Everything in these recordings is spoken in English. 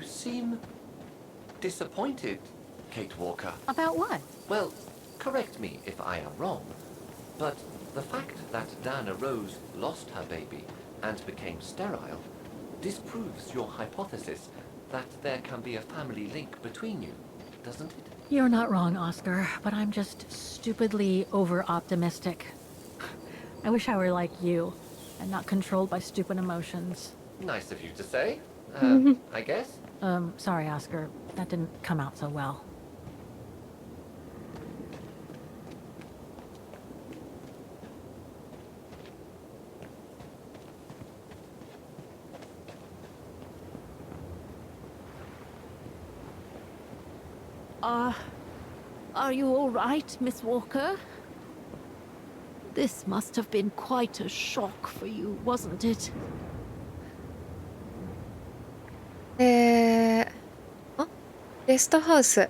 You seem disappointed, Kate Walker. About what? Well, correct me if I am wrong, but the fact that Dana Rose lost her baby and became sterile disproves your hypothesis that there can be a family link between you, doesn't it? You're not wrong, Oscar, but I'm just stupidly over-optimistic. I wish I were like you, and not controlled by stupid emotions. Nice of you to say, I guess. Sorry, Oscar. That didn't come out so well. Are you all right, Miss Walker? This must have been quite a shock for you, wasn't it? あ、ゲストハウス。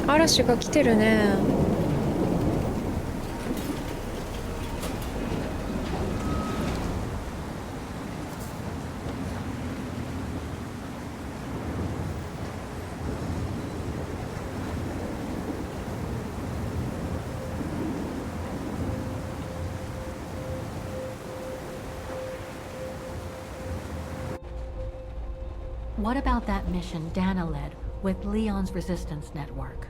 嵐が来てるね。What about that mission Dana led with Leon's resistance network?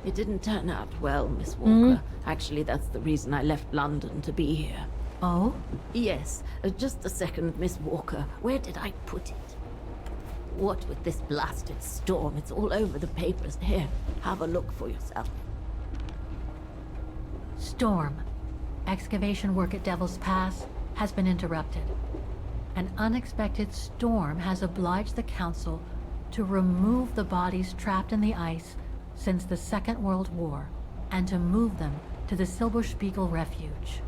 It didn't turn out well, Miss Walker. Actually, that's the reason I left London to be here. Oh? Yes, just a second, Miss Walker. Where did I put it? What with this blasted storm? It's all over the papers. Here, have a look for yourself. Storm. Excavation work at Devil's Pass has been interrupted. An unexpected storm has obliged the Council to remove the bodies trapped in the ice since the Second World War and to move them to the Silberspiegel Refuge.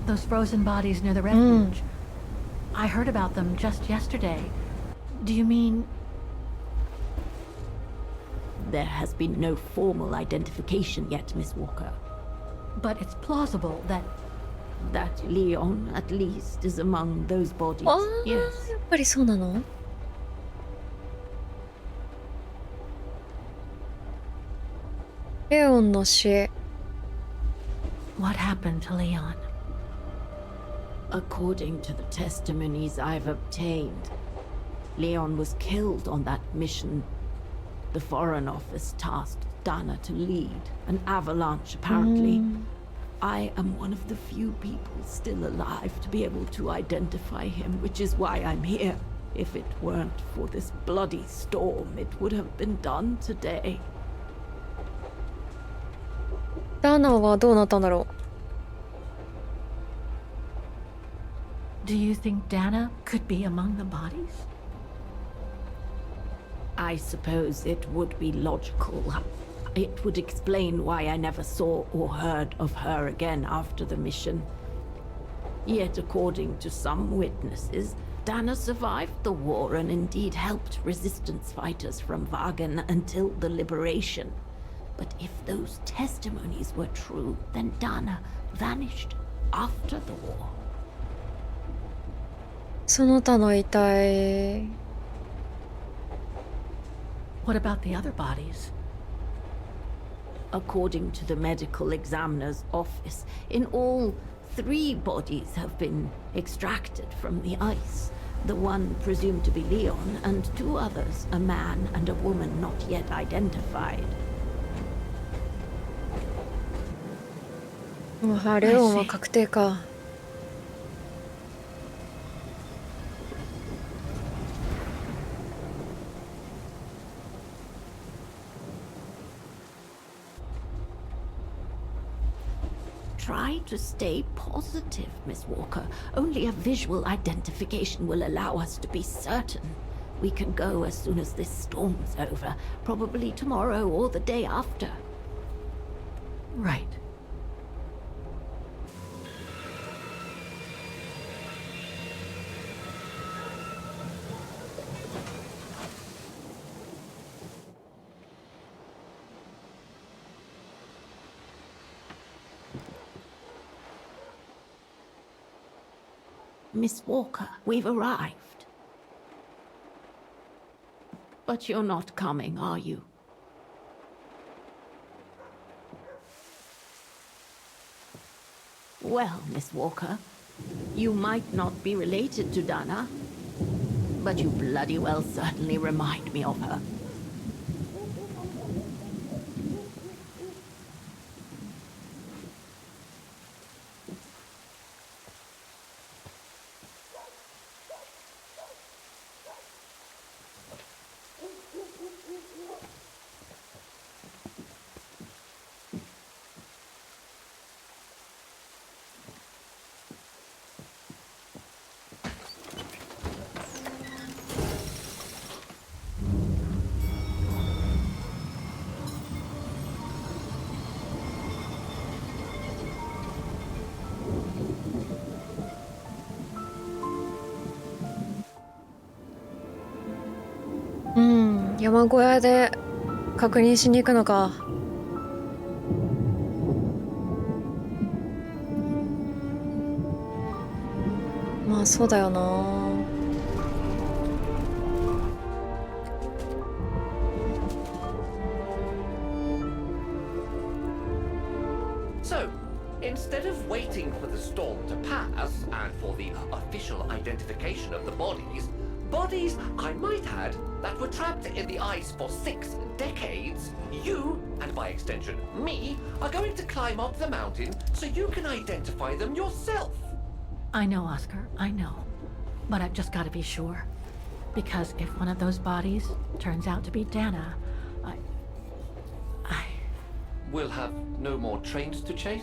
Those frozen bodies near the refuge. I heard about them just yesterday. Do you mean... There has been no formal identification yet, Miss Walker. But it's plausible that... That Leon, at least, is among those bodies. ああ、Yes. やっぱりそうなの？レオンの死。What happened to Leon? According to the testimonies I've obtained, Leon was killed on that mission. The Foreign Office tasked Dana to lead an avalanche, apparently. I am one of the few people still alive to be able to identify him, which is why I'm here. If it weren't for this bloody storm, it would have been done today. ダナはどうなったんだろう？ Do you think Dana could be among the bodies? I suppose it would be logical. It would explain why I never saw or heard of her again after the mission. Yet, according to some witnesses, Dana survived the war and indeed helped resistance fighters from Wagen until the liberation. But if those testimonies were true, then Dana vanished after the war. その他の遺体。 What about the other bodies? According to the medical examiner's office, in all, 3 bodies have been extracted from the ice. The one presumed to be Leon, and 2 others, a man and a woman not yet identified. レオンは確定か。Try to stay positive, Miss Walker. Only a visual identification will allow us to be certain. We can go as soon as this storm's over, probably tomorrow or the day after. Right. Miss Walker, we've arrived. But you're not coming, are you? Well, Miss Walker, you might not be related to Dana, but you bloody well certainly remind me of her.うん、山小屋で確認しに行くのか。まあそうだよな。So, instead of waiting for the storm to pass and for the official identification of the bodies, I might add, that were trapped in the ice for 6 decades, you, and by extension me, are going to climb up the mountain so you can identify them yourself. I know, Oscar, I know. But I've just got to be sure. Because if one of those bodies turns out to be Dana, I... We'll have no more trains to chase?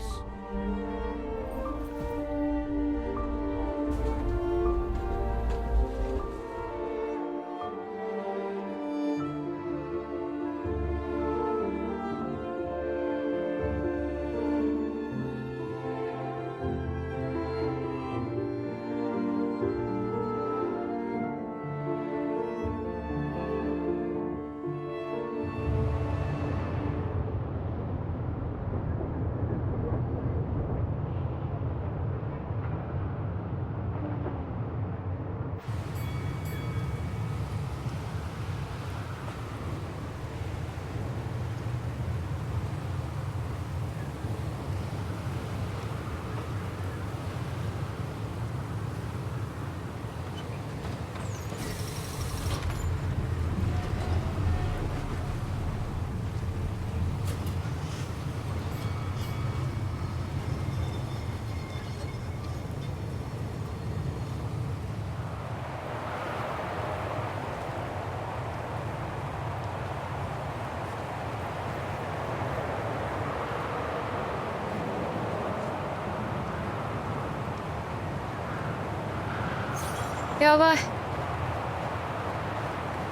やばい。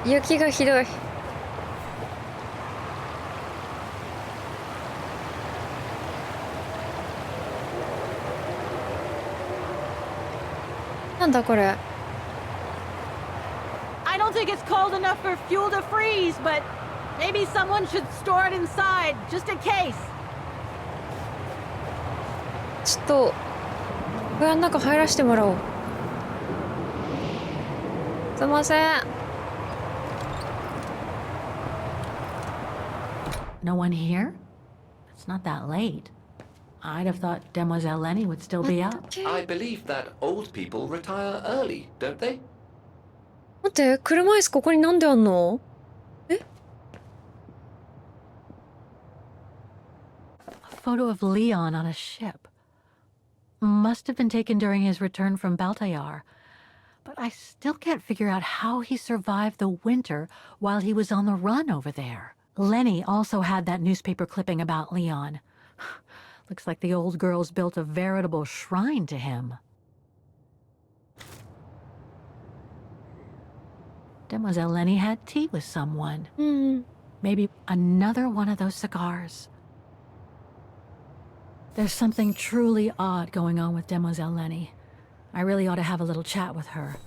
雪がひどい。なんだこれ。don't think it's cold enough for fuel to freeze, but maybe someone should store it inside, just in case. ちょっと小屋の中入らせてもらおう。すいません。 No one here? It's not that late. I'd have thought Demoiselle Lenny would still be up. I believe that old people retire early, don't they? 待って、車椅子ここになんであんの？え？ A photo of Leon on a ship. Must have been taken during his return from Baltayar. But I still can't figure out how he survived the winter while he was on the run over there. Lenny also had that newspaper clipping about Leon. Looks like the old girls built a veritable shrine to him. Demoiselle Lenny had tea with someone. Maybe another one of those cigars. There's something truly odd going on with Demoiselle Lenny. I really ought to have a little chat with her.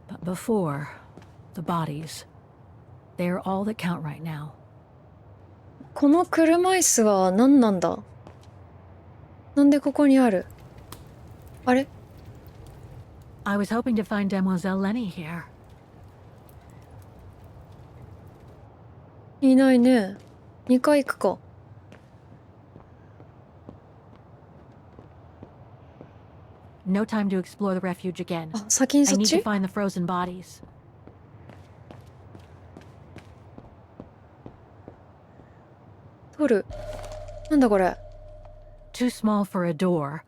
But before, the bodies. They're all that count right now. この車椅子は何なんだ？なんでここにある？あれ？ I was hoping to find Demoiselle Lenny here. いないね。2階行くか。No time to explore the refuge again. あ、先にそ I っ need to ち？ find the frozen bodies. 取る。なんだこれ。 Too small for a door.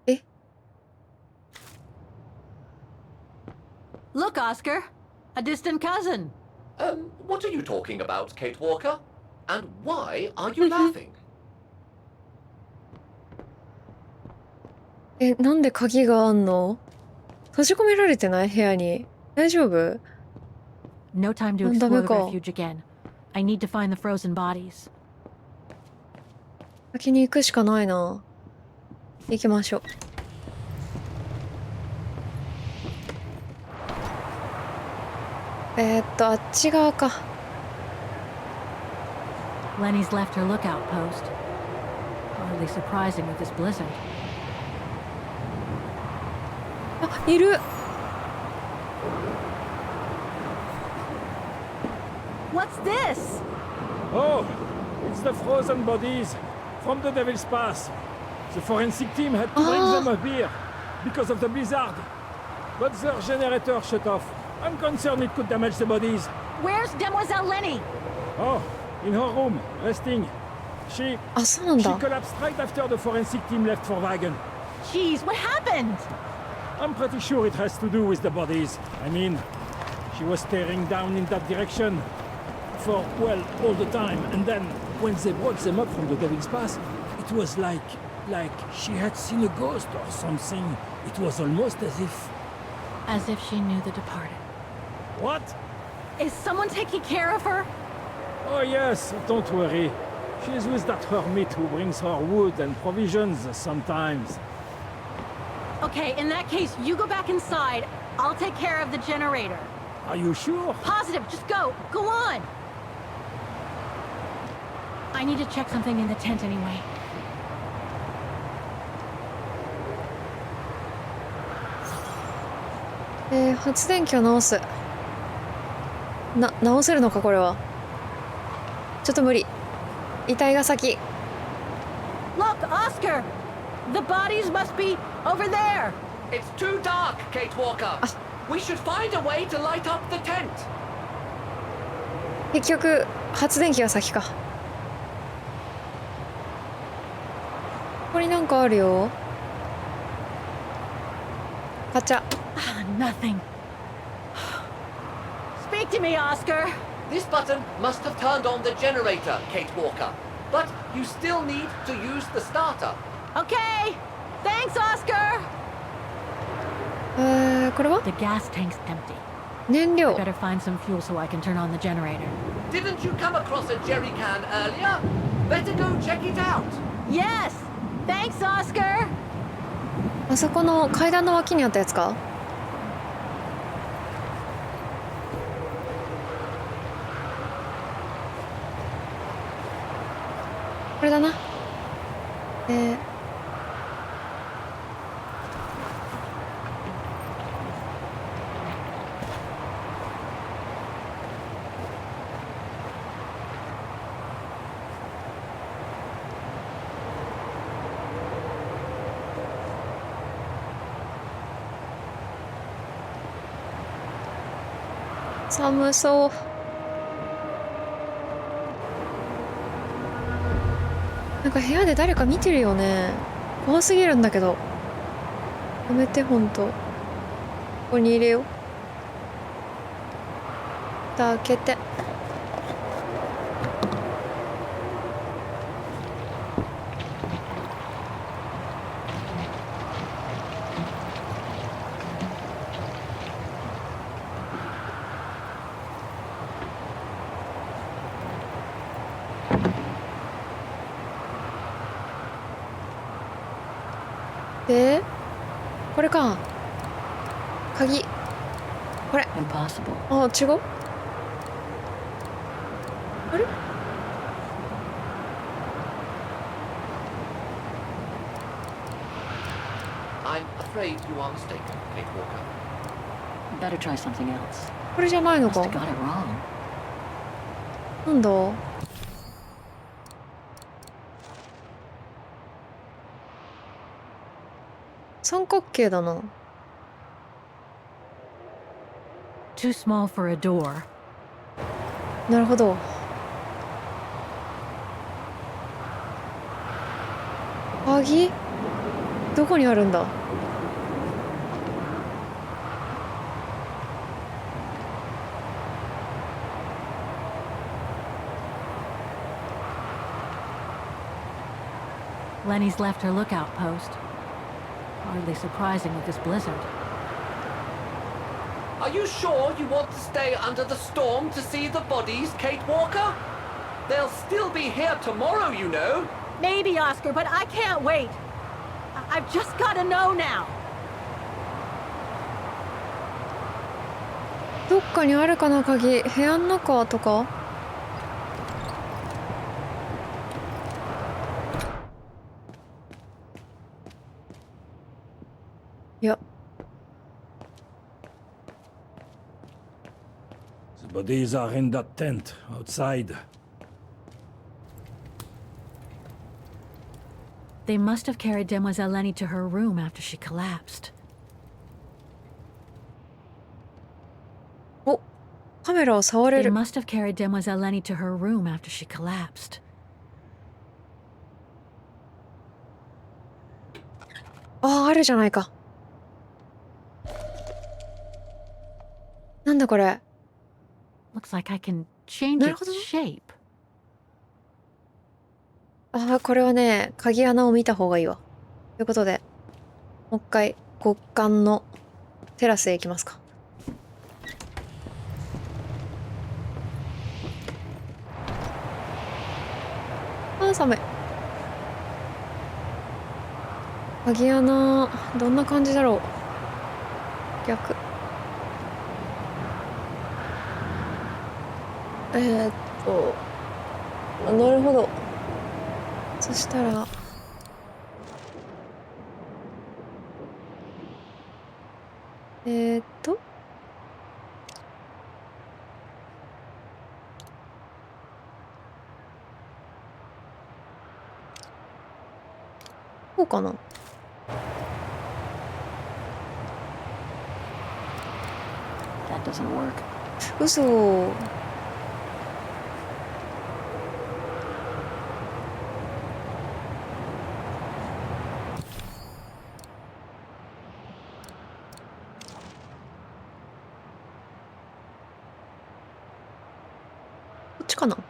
え？ Look, Oscar! A distant cousin. What are you talking about, Kate Walker? And why are you laughing? え、なんで鍵があんの？閉じ込められてない？部屋に。大丈夫？ No time to ダメ explore the か。 refuge again. I need to find the frozen bodies. 先に行くしかないな。行きましょう。あっち側か。 Lenny's left her lookout post. Hardly surprising with this blizzard. あ、いる。 What's this? Oh, it's the frozen bodies from the Devil's Pass. The forensic team had to bring them up here because of the blizzard. But their generator shut off. I'm concerned it could damage the bodies. Where's Demoiselle Lenny? Oh, in her room, resting. She あ、そうなんだ。 collapsed right after the forensic team left for Wagon. Jeez, what happened? I'm pretty sure it has to do with the bodies. I mean, she was staring down in that direction for, well, all the time. And then, when they brought them up from the Devil's Pass, it was like she had seen a ghost or something. It was almost as if... As if she knew the departed. What? Is someone taking care of her? Oh yes, don't worry. She's with that hermit who brings her wood and provisions sometimes. Okay, in that case, you go back inside. I'll take care of the generator. Are you sure? Positive, just go. Go on. I need to check something in the tent anyway. 発電機を直す。直せるのかこれは。ちょっと無理。遺体が先。 Look, Oscar! The bodies must be over there! It's too dark, Kate Walker. We should find a way to light up the tent. 結局発電機が先か。ここになんかあるよ。ガチャ。Nothing. Speak to me, Oscar. This button must have turned on the generator, Kate Walker. But you still need to use the starter. Okay. Thanks, Oscar. これは The gas tank's empty. 燃料。 Better find some fuel so I can turn on the generator. Didn't you come across a jerry can earlier? Better go check it out. Yes. Thanks, Oscar. あそこの階段の脇にあったやつか？これだな。寒そう。なんか部屋で誰か見てるよね。怖すぎるんだけど。やめて、ほんと。ここに入れよう。蓋開けて。で、これか。鍵。これ。Impossible. あ、違う？あれ？ I'm afraid you are mistaken, Kate Walker. Better try something else. これじゃないの Must か。 have got it wrong. なんだ？三角形だな。Too small for a door. なるほど。鍵？どこにあるんだ？Lenny's left her lookout post. Hardly surprising with this blizzard. Are you sure you want to stay under the storm to see the bodies, Kate Walker? They'll still be here tomorrow, you know. Maybe, Oscar, but I can't wait. I've just got to know now. どっかにあるかな、鍵。部屋の中とか？いや。The bodies are in that tent outside. They must have carried Demoiselle Lenny to her room after she collapsed. お、カメラを触れ They る。 must have carried Demoiselle Lenny to her room after she collapsed. ああ、あるじゃないか。なんだこれ。 Looks like I can change なるほ its ど。 shape. ああ、これはね、鍵穴を見た方がいいわ。ということで、もう一回、極寒のテラスへ行きますか。ああ、寒い。鍵穴、どんな感じだろう。逆。なるほど。そしたら、こうかな。That doesn't work. 嘘。こっちかな。こ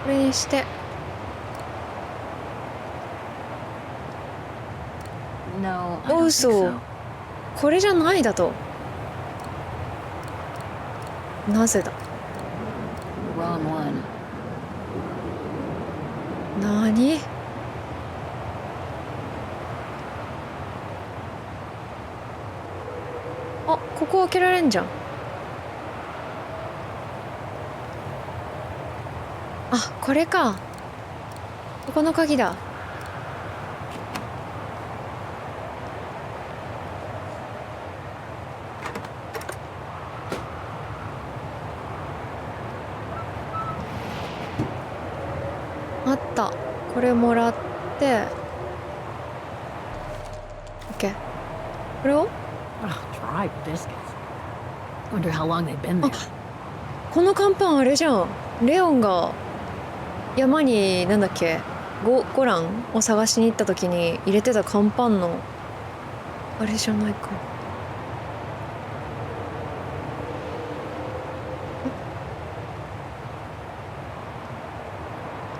れにして。No, I don't think 嘘。 so. これじゃないだと。なぜだ。 Wrong one. なに？あ、ここ開けられんじゃん。あ、これか。ここの鍵だ。あった。これもらって。OK。これを Oh, dried biscuits. Wonder how long they've been there. この乾パンあれじゃん。レオンが山になんだっけゴランを探しに行った時に入れてた乾パンのあれじゃないか。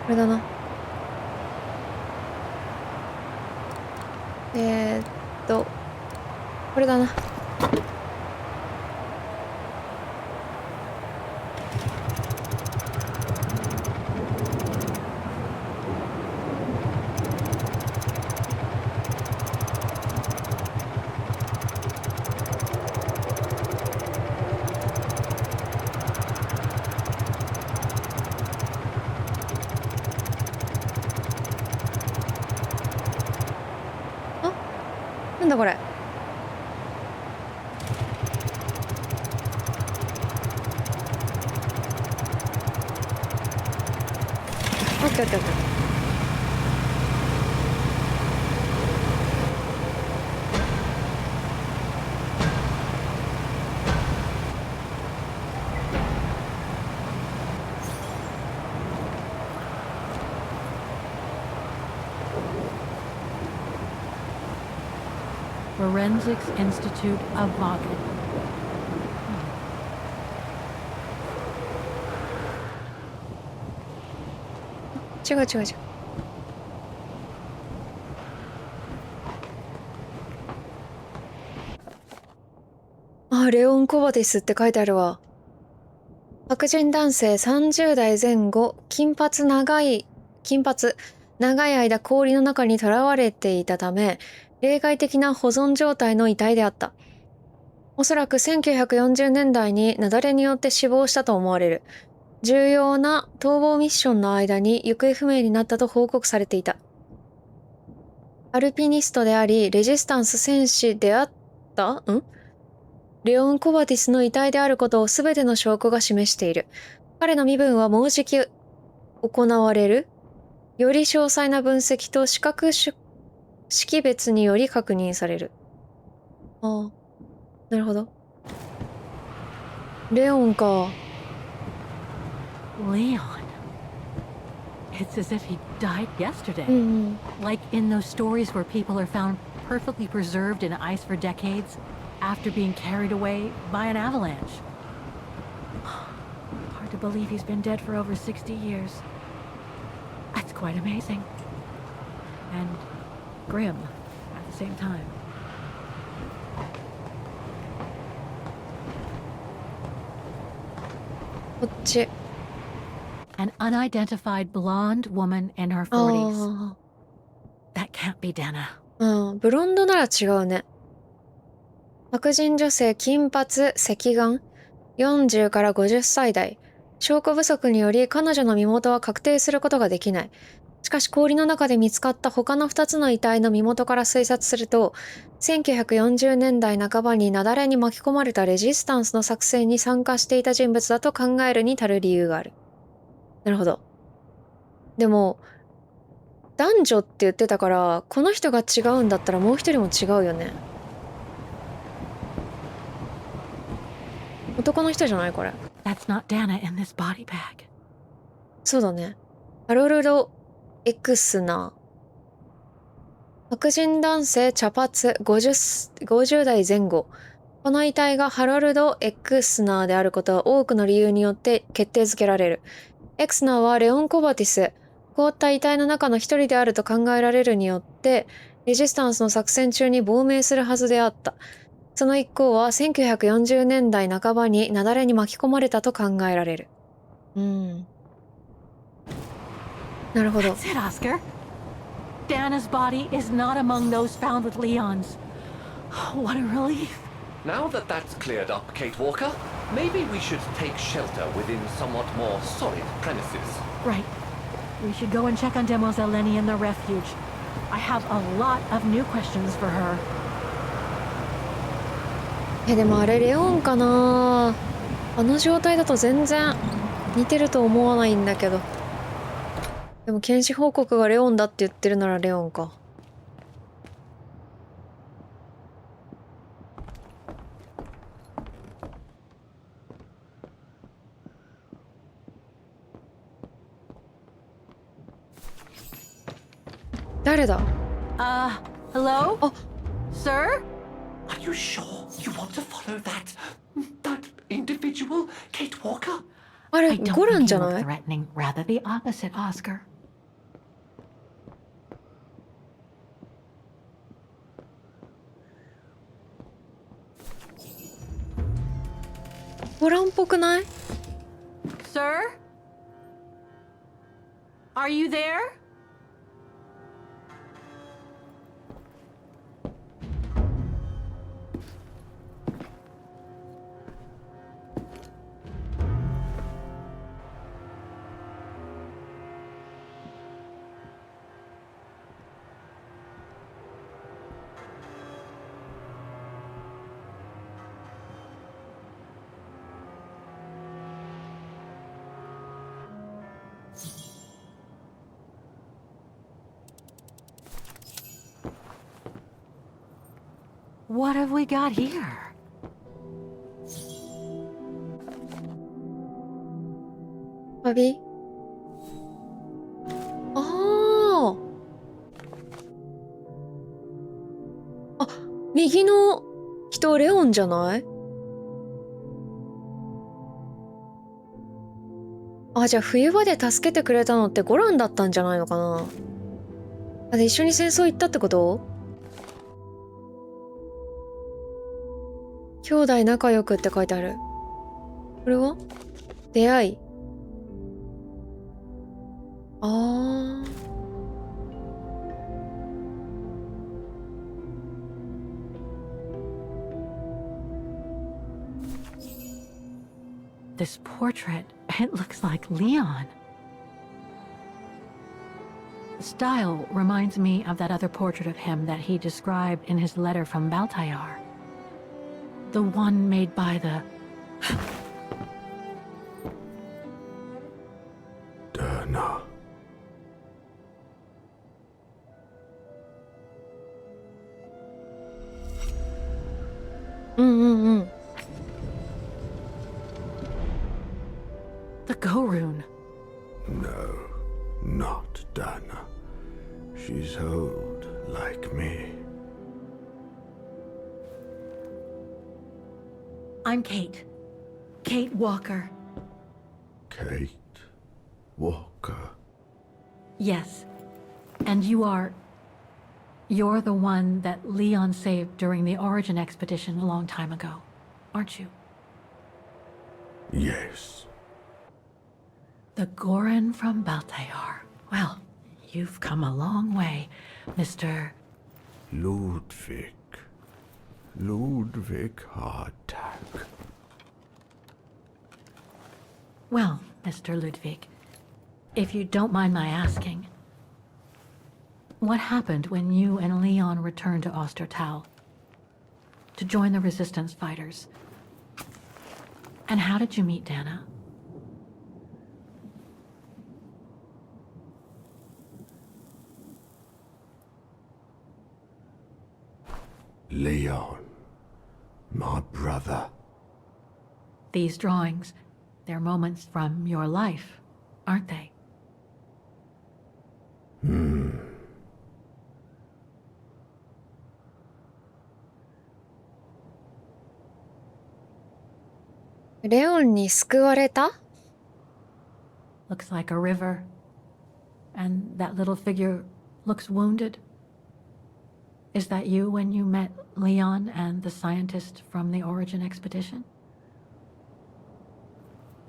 これだな。これだな。なんだこれ。オッケーオッケーオッケー。Forensics Institute of Vaughan. 違う違う違う。あ、レオン・コバティスって書いてあるわ。白人男性30代前後、金髪長い間氷の中に囚われていたため、例外的な保存状態の遺体であった。おそらく1940年代に雪崩によって死亡したと思われる。重要な逃亡ミッションの間に行方不明になったと報告されていた。アルピニストであり、レジスタンス戦士であったレオン・コバティスの遺体であることを全ての証拠が示している。彼の身分はもうじき行われる。より詳細な分析と識別により確認される。ああ、なるほど。レオンか。Leon. It's as if he died yesterday. うん。 Like in those stories where people are found perfectly preserved in ice for decades after being carried away by an avalanche. Hard to believe he's been dead for over 60 years. That's quite amazing. And grim at the same time. こっち。An unidentified blonde woman in her 40s. あ That can't be Dana. あ、うん。ブロンドなら違うね。白人女性、金髪、赤眼、40から50歳代。証拠不足により彼女の身元は確定することができない。しかし氷の中で見つかった他の2つの遺体の身元から推察すると、1940年代半ばに雪崩に巻き込まれたレジスタンスの作戦に参加していた人物だと考えるに足る理由がある。なるほど。でも、男女って言ってたから、この人が違うんだったらもう一人も違うよね。男の人じゃないこれ。That's not Dana in this body bag. そうだね。ハロルド・エクスナー。白人男性茶髪50代前後。この遺体がハロルド・エクスナーであることは多くの理由によって決定づけられる。エクスナーはレオン・コバティス、凍った遺体の中の一人であると考えられるによって、レジスタンスの作戦中に亡命するはずであった。その一行は1940年代半ばに雪崩に巻き込まれたと考えられる。なるほど。That's it, Oscar. Dana's body is not among those found with Leon's. What a relief. Now that that's cleared up, Kate Walker, maybe we should take shelter within somewhat more solid premises. Right. We should go and check on Demoiselle Lenny in the refuge. I have a lot of new questions for her. でもあれレオンかな。あの状態だと全然似てると思わないんだけど。でも検視報告がレオンだって言ってるならレオンか。誰だ？ Hello? Oh. Sir? Are you sure you want to follow that individual, Kate Walker? あれ I don't ゴラン think じ you ゃ look ない？ threatening. Rather the opposite, Oscar. ゴランっぽくない？ Sir? Are you there? What have we got here? 旅？ああ。あ、右の人レオンじゃない？あ、じゃあ冬場で助けてくれたのってゴランだったんじゃないのかな。あ、で一緒に戦争行ったってこと？兄弟仲良くって書いてある。これは出会い。ああ。This portrait, it looks like Leon. The style reminds me of that other portrait of him that he described in his letter from Baltayar. The one made by the... Dana. The Go Rune. No, not Dana. She's old, like me. I'm Kate. Kate Walker. Kate Walker. Yes. And you're the one that Leon saved during the Origin expedition a long time ago, aren't you? Yes. The Goran from Baltayar. Well, you've come a long way, Mr. Ludwig. Ludwig Hardtack. Well, Mr. Ludwig, if you don't mind my asking, what happened when you and Leon returned to Ostertal to join the resistance fighters? And how did you meet Dana? Leon. My brother. These drawings, they're moments from your life, aren't they? Leon に救われた？ Looks like a river. And that little figure looks wounded. Is that you when you met Leon and the scientist from the Origin expedition?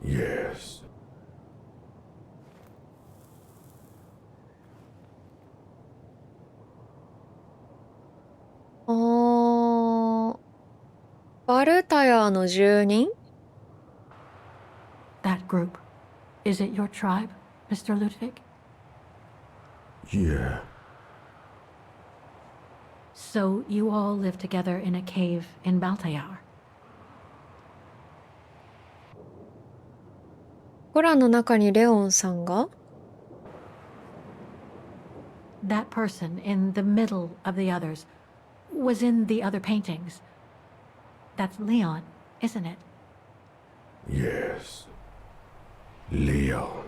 Yes. Baltayar の住人？ That group. Is it your tribe, Mr. Ludwig? Yeah. So you all live together in a cave in Baltajar. ホラの中にレオンさんが That person in the middle of the others was in the other paintings. That's Leon, isn't it? Yes. Leon.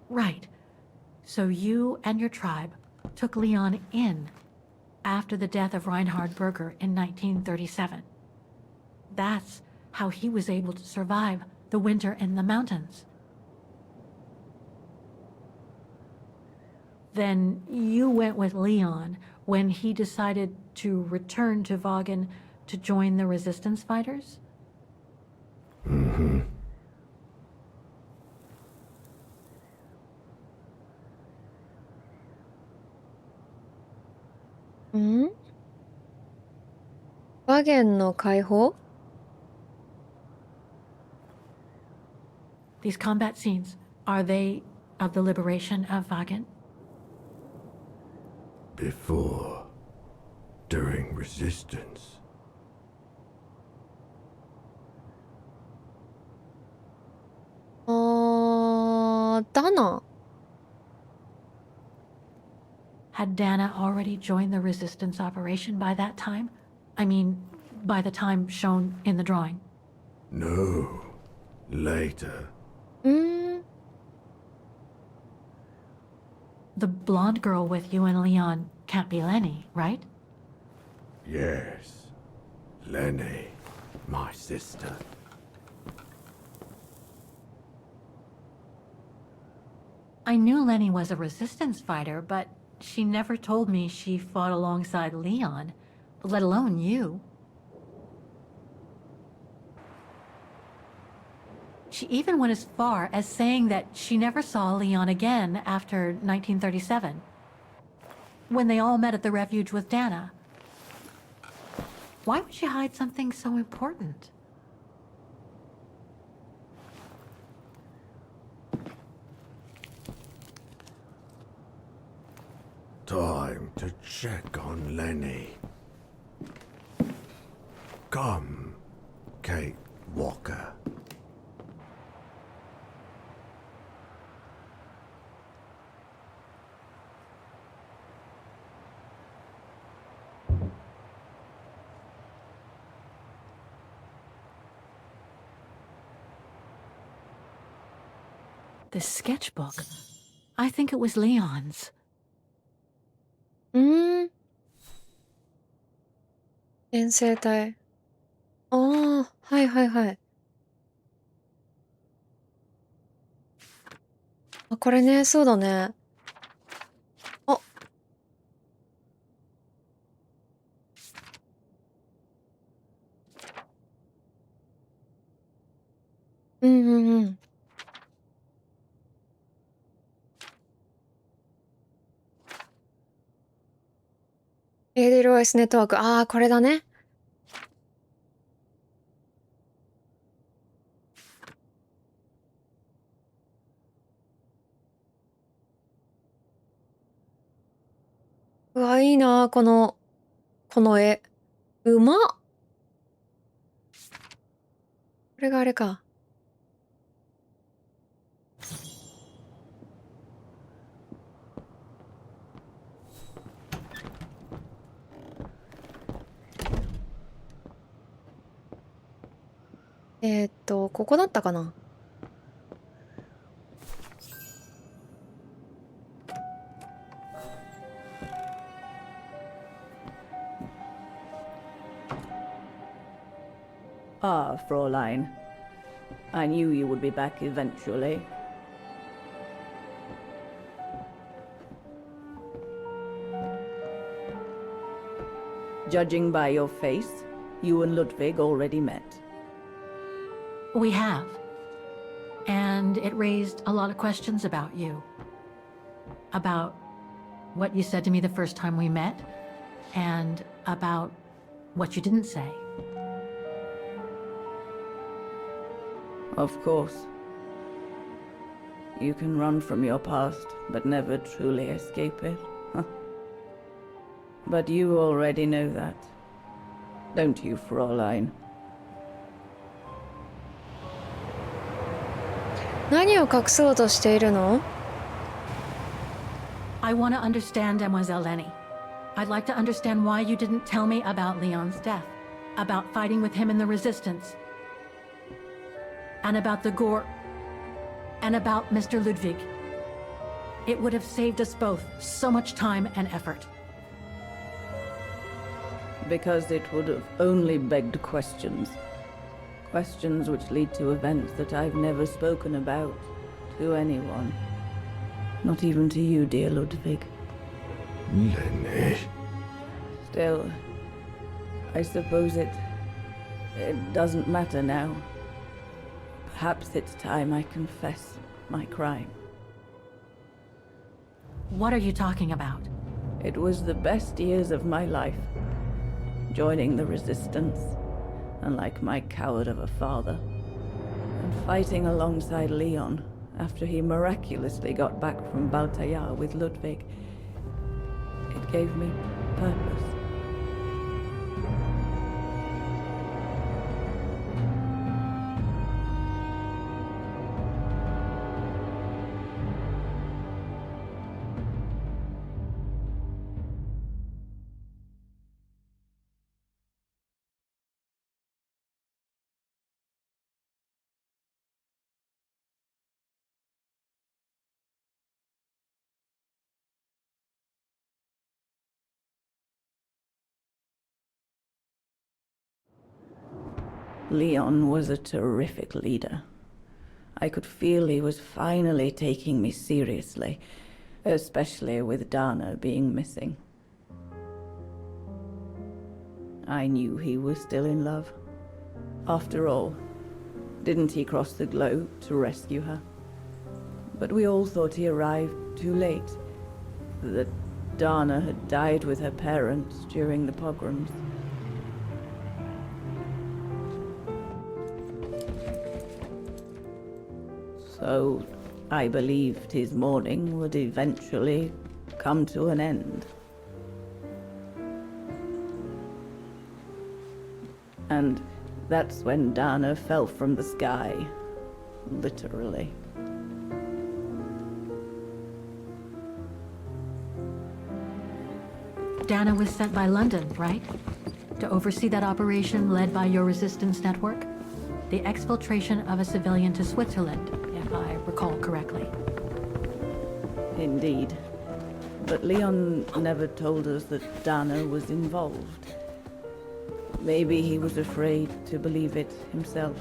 Right. So you and your tribe took Leon in after the death of Reinhard Berger in 1937. That's how he was able to survive the winter in the mountains. Then you went with Leon when he decided to return to Vagen to join the resistance fighters? Mm-hmm. んワゲンの解放 These combat scenes, are they of the liberation of Vagen? Before. During resistance. ダナ Had Dana already joined the resistance operation by that time? I mean, by the time shown in the drawing. No. Later. うーん The blonde girl with you and Leon can't be Lenny, right? Yes. Lenny. My sister. I knew Lenny was a resistance fighter, but she never told me she fought alongside Leon, let alone you. She even went as far as saying that she never saw Leon again after 1937, when they all met at the refuge with Dana. Why would she hide something so important? Time to check on Lenny. Come, Kate Walker. This sketchbook. I think it was Leon's. うーん遠征隊ああはいはいはいあこれねそうだねあうんうんうんエーデル OS ネットワークああこれだねうわいいなこの絵うまっこれがあれかここだったかなAh, Fräulein. I knew you would be back eventually. Judging by your face, you and Ludwig already met. We have. And it raised a lot of questions about you. About what you said to me the first time we met, and about what you didn't say. Of course. You can run from your past, but never truly escape it. Huh? But you already know that. Don't you, Fräulein? 何を隠そうとしているの？ I want to understand Demoiselle Lenny. I'd like to understand why you didn't tell me about Leon's death, about fighting with him in the Resistance, and about the gore, and about Mr. Ludwig. It would have saved us both so much time and effort. Because it would have only begged questions. Questions which lead to events that I've never spoken about to anyone. Not even to you, dear Ludwig. Lenny. Still, I suppose it doesn't matter now. Perhaps it's time I confess my crime. What are you talking about? It was the best years of my life. Joining the Resistance, unlike my coward of a father, and fighting alongside Leon after he miraculously got back from Baltayar with Ludwig. It gave me purpose. Leon was a terrific leader. I could feel he was finally taking me seriously, especially with Dana being missing. I knew he was still in love. After all, didn't he cross the globe to rescue her? But we all thought he arrived too late, that Dana had died with her parents during the pogroms. So I believed his mourning would eventually come to an end. And that's when Dana fell from the sky, literally. Dana was sent by London, right? To oversee that operation led by your resistance network? The exfiltration of a civilian to Switzerland, if I recall correctly. Indeed. But Leon never told us that Dana was involved. Maybe he was afraid to believe it himself.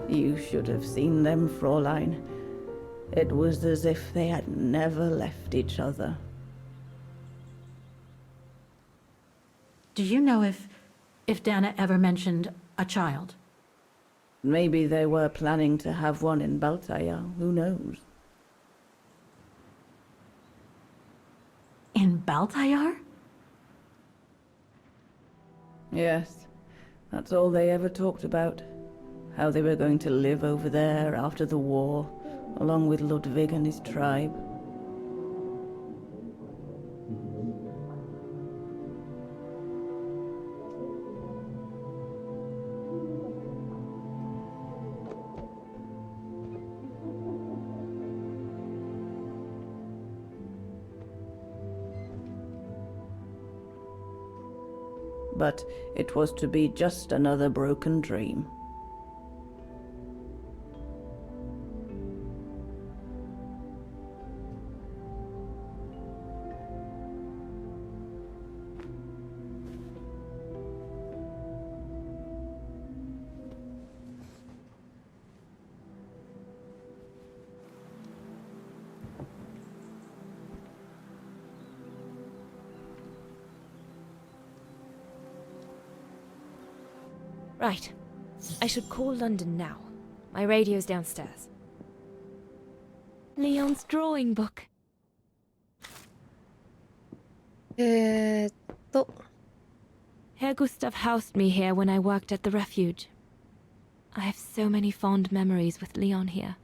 You should have seen them, Fräulein. It was as if they had never left each other. Do you know if Dana ever mentioned a child? Maybe they were planning to have one in Baltaya, who knows? In Baltayar? Yes, that's all they ever talked about. How they were going to live over there after the war, along with Ludwig and his tribe. But it was to be just another broken dream. Right. I should call London now. My radio's downstairs. Leon's drawing book. と Herr Gustav housed me here when I worked at the refuge. I have so many fond memories with Leon here.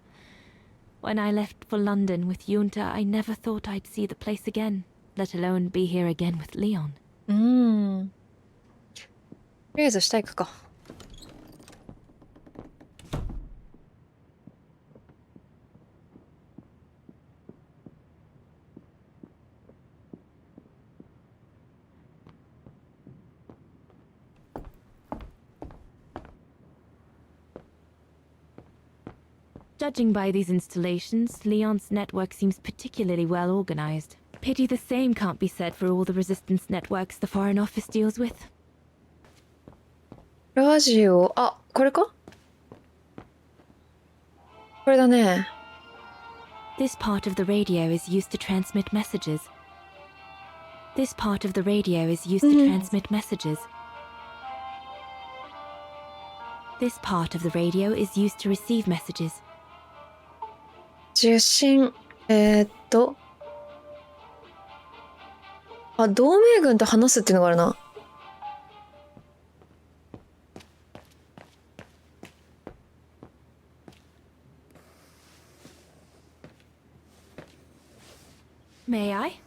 When I left for London with Junta, I never thought I'd see the place again, let alone be here again with Leon. とりあえず下行くか。Judging by these installations, Leon's network seems particularly well organized. Pity the same can't be said for all the resistance networks the Foreign Office deals with. ラジオ、あ、これか？これだね。This part of the radio is used to transmit messages. This part of the radio is used to transmit messages. This part of the radio is used to receive messages. 受信、あ、同盟軍と話すっていうのがあるな。May I?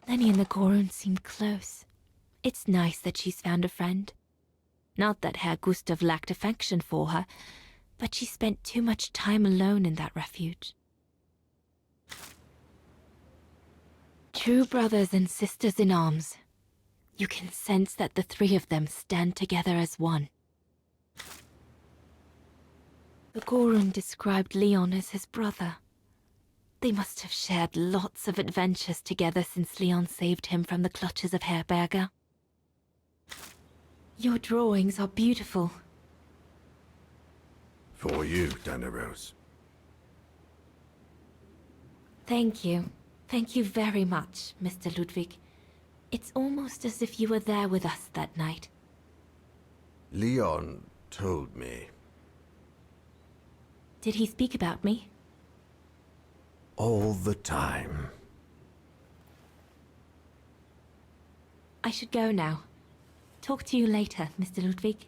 Lenny and the Gorun seem close. It's nice that she's found a friend. Not that Herr Gustav lacked affection for her, but she spent too much time alone in that refuge. True brothers and sisters in arms. You can sense that the three of them stand together as one. The Gorun described Leon as his brother. They must have shared lots of adventures together since Leon saved him from the clutches of Herberger. Your drawings are beautiful. For you, Dana Rose. Thank you. Thank you very much, Mr. Ludwig. It's almost as if you were there with us that night. Leon told me. Did he speak about me? All the time. I should go now. Talk to you later, Mr. Ludwig.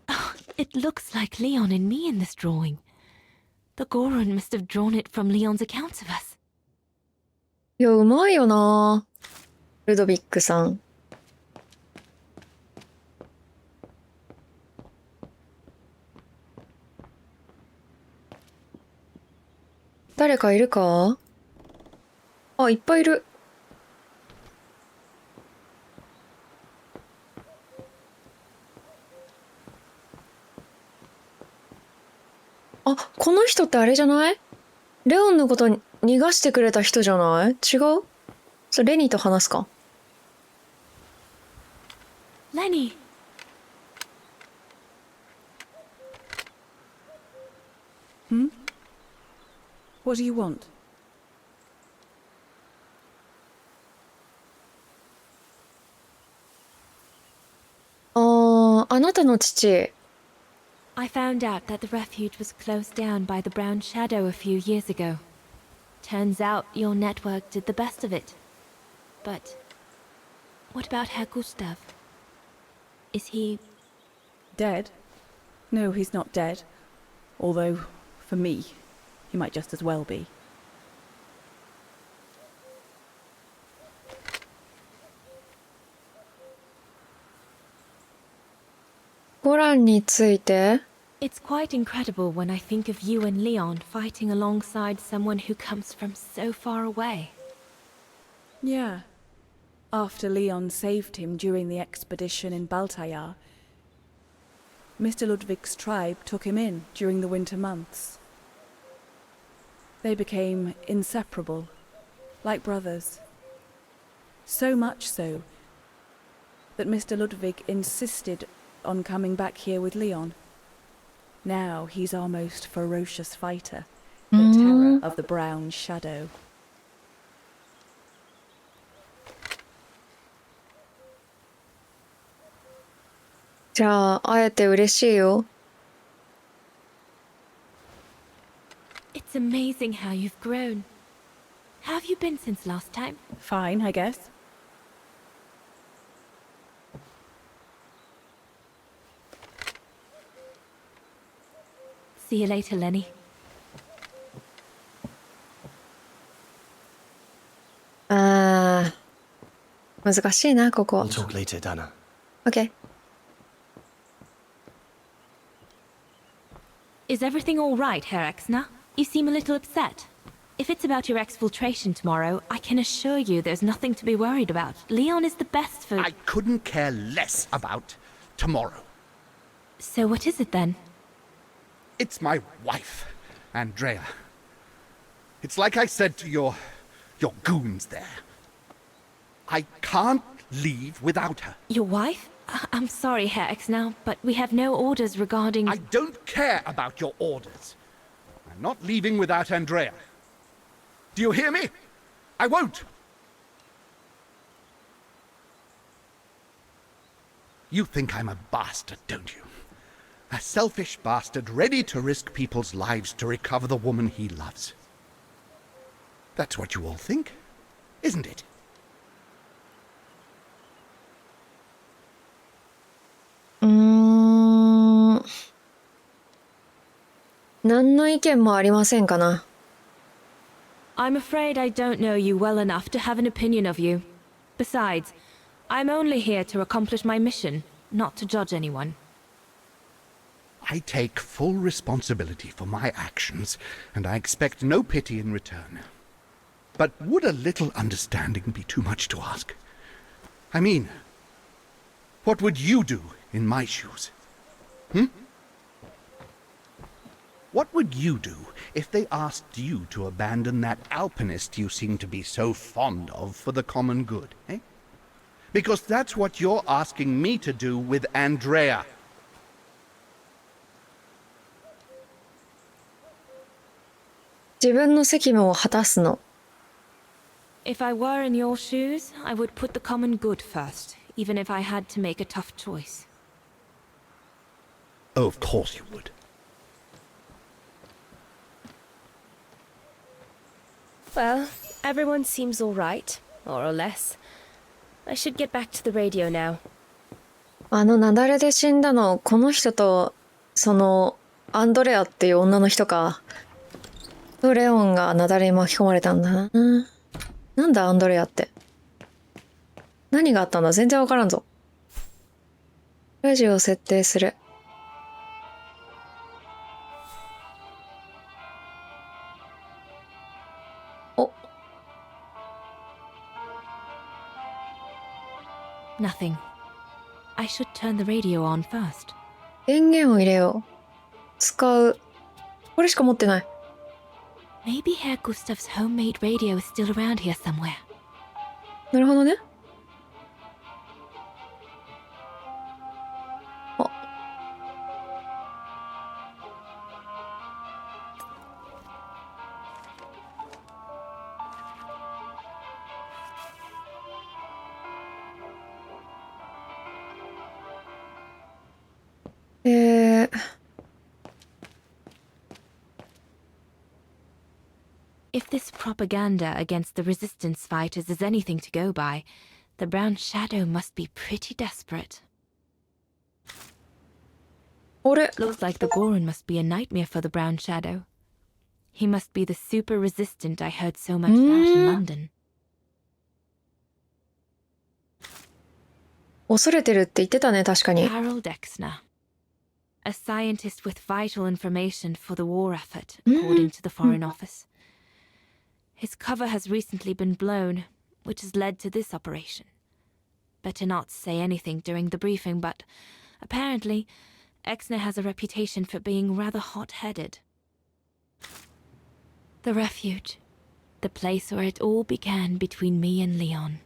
Oh, it looks like Leon and me in this drawing. The Gorun must have drawn it from Leon's accounts of us. いや、うまいよな。ルドビックさん。誰かいるか？あ、いっぱいいる。あ、この人ってあれじゃない？レオンのこと逃がしてくれた人じゃない？違う？それレニーと話すか？ Lenny! What do you want? あなたの父。I found out that the refuge was closed down by the Brown Shadow a few years ago. Turns out your network did the best of it. But what about Herr Gustav? Is he... Dead? No, he's not dead. Although, for me, he might just as well be. ゴランについて It's quite incredible when I think of you and Leon fighting alongside someone who comes from so far away. Yeah. After Leon saved him during the expedition in Baltayar, Mr. Ludwig's tribe took him in during the winter months. They became inseparable, like brothers. So much so that Mr. Ludwig insisted on coming back here with Leon. Now he's our most ferocious fighter, the terror of the Brown Shadow. じゃあ会えて嬉しいよ。It's amazing how you've grown. How have you been since last time? Fine, I guess. See you later, Lenny. 難しいなここ。 We'll talk later, Dana. OK。 Is everything all right, Herr Exner? You seem a little upset. If it's about your exfiltration tomorrow, I can assure you there's nothing to be worried about. Leon is the best for... I couldn't care less about tomorrow. So what is it then? It's my wife, Andrea. It's like I said to your goons there. I can't leave without her. Your wife? I'm sorry, Herr Exner, but we have no orders regarding... I don't care about your orders. I'm not leaving without Andrea. Do you hear me? I won't. You think I'm a bastard, don't you? A selfish bastard ready to risk people's lives to recover the woman he loves. That's what you all think, isn't it? 何の意見もありませんかな。 I'm afraid I don't know you well enough to have an opinion of you. Besides, I'm only here to accomplish my mission, not to judge anyone. I take full responsibility for my actions, and I expect no pity in return. But would a little understanding be too much to ask? I mean, what would you do in my shoes? What would you do if they asked you to abandon that alpinist you seem to be so fond of for the common good, eh? Because that's what you're asking me to do with Andrea. 自分の責務を果たすの。 If I were in your shoes, I would put the common good first, even if I had to make a tough choice. Oh, of course you would. Well, everyone seems all right, more or less. I should get back to the radio now. あの雪崩で死んだの、この人とそのアンドレアっていう女の人か。とレオンが雪崩に巻き込まれたんだな。なんだアンドレアって。何があったんだ全然わからんぞ。ラジオを設定する。お。Nothing. I should turn the radio on first. 電源を入れよう。使う。これしか持ってない。Maybe Herr Gustav's homemade radio is still around here somewhere. なるほどね。If this propaganda against the resistance fighters is anything to go by, the Brown Shadow must be pretty desperate. あれ Looks like the Goron must be a nightmare for the Brown Shadow. He must be the super resistant I heard so much about in London. 恐れてるって言ってたね、確かに。 Harold Exner, a scientist with vital information for the war effort, according to the Foreign Office. His cover has recently been blown, which has led to this operation. Better not say anything during the briefing, but apparently, Exner has a reputation for being rather hot-headed. The refuge, the place where it all began between me and Leon.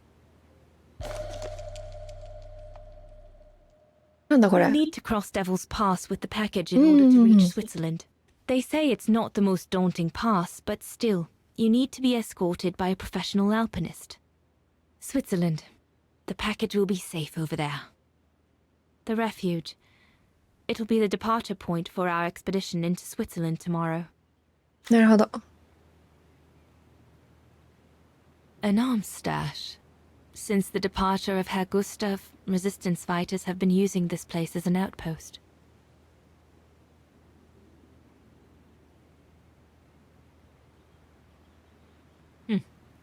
なんだこれ You'll need to cross Devil's Pass with the package in order to reach Switzerland. They say it's not the most daunting pass, but still, you need to be escorted by a professional alpinist. Switzerland. The package will be safe over there. The refuge. It'll be the departure point for our expedition into Switzerland tomorrow. なるほど。 An arms stash. Since the departure of Herr Gustav, resistance fighters have been using this place as an outpost.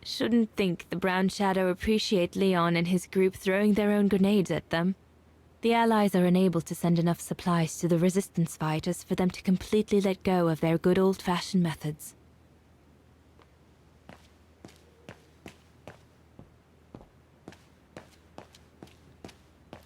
Shouldn't think the Brown Shadow appreciate Leon and his group throwing their own grenades at them. The Allies are unable to send enough supplies to the resistance fighters for them to completely let go of their good old-fashioned methods.